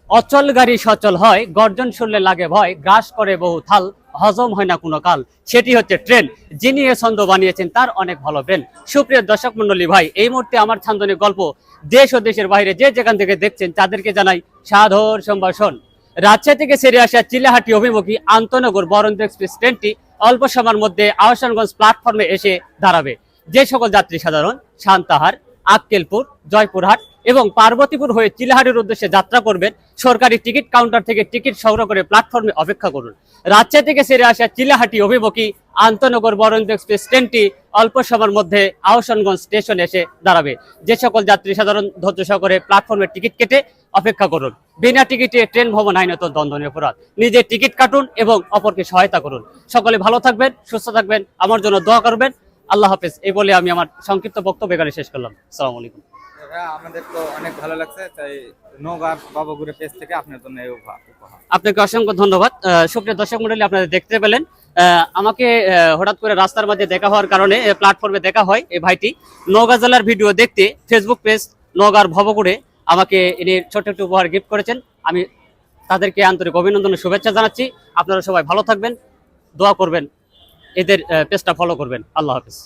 অচল গাড়ি সচল হয়, গর্জন শুনলে লাগে ভয়, গ্রাস করে বহু থাল, হজম হয় না কোনো কাল। সেটি হচ্ছে ট্রেন। যিনি এ ছন্দ বানিয়েছেন তার অনেক ভালো ব্রেন। সুপ্রিয় দর্শক মন্ডলী ভাই, এই মুহূর্তে আমার ছান্দনিক গল্প দেশ ও দেশের বাইরে যে যেখান থেকে দেখছেন তাদেরকে জানাই সাদর সম্ভাষণ। রাজশাহী থেকে ছেড়ে আসা চিলাহাটি অভিমুখী আন্তনগর বরেন্দ্র এক্সপ্রেস ট্রেনটি অল্প সময়ের মধ্যে আহসানগঞ্জ প্ল্যাটফর্মে এসে দাঁড়াবে। যে সকল যাত্রী সাধারণ সান্তাহার, আক্কেলপুর, জয়পুরহাট এবং পার্বতীপুর হয়ে চিলাহাটির উদ্দেশ্যে যাত্রা করবেন, সরকারি টিকিট কাউন্টার থেকে টিকিট সংগ্রহ করে প্ল্যাটফর্মে অপেক্ষা করুন। রাজশাহী থেকে ছেড়ে আসা চিলাহাটি অভিমুখী আন্তনগর বরেন্দ্র এক্সপ্রেস ট্রেনটি অল্প সময়ের মধ্যে আহসানগঞ্জ স্টেশনে এসে দাঁড়াবে। যে সকল যাত্রী সাধারণ ধৈর্য সহকারে প্ল্যাটফর্মে টিকিট কেটে অপেক্ষা করুন। বিনা টিকিটে ট্রেন ভ্রমণ আইনত দণ্ডনীয় অপরাধ। নিজে টিকিট কাটুন এবং অপরকে সহায়তা করুন। সকলে ভালো থাকবেন, সুস্থ থাকবেন, আমার জন্য দোয়া করবেন। আল্লাহ হাফেজ। এই বলে আমি আমার সংক্ষিপ্ত বক্তব্য এখানে শেষ করলাম। আসসালামু আলাইকুম। আমাদের তো অনেক ভালো লাগছে, তাই নওগাঁ বাবাগুড়ে পেজ থেকে আপনার জন্য এই উপহার। আপনাকে অসংখ্য ধন্যবাদ। সুপ্রিয় দর্শক মণ্ডলী, আপনারা দেখতে পেলেন আমাকে হঠাৎ করে রাস্তার মধ্যে দেখা হওয়ার কারণে প্ল্যাটফর্মে দেখা হয়। এই ভাইটি নওগাঁ জেলার ভিডিও দেখতে ফেসবুক পেজ নওগাঁর ভবগুড়ে আমাকে এনে ছোট একটু উপহার গিফট করেছেন। আমি তাদেরকে আন্তরিক অভিনন্দন ও শুভেচ্ছা জানাচ্ছি। আপনারা সবাই ভালো থাকবেন, দোয়া করবেন, এদের পেজটা ফলো করবেন। আল্লাহ হাফেজ।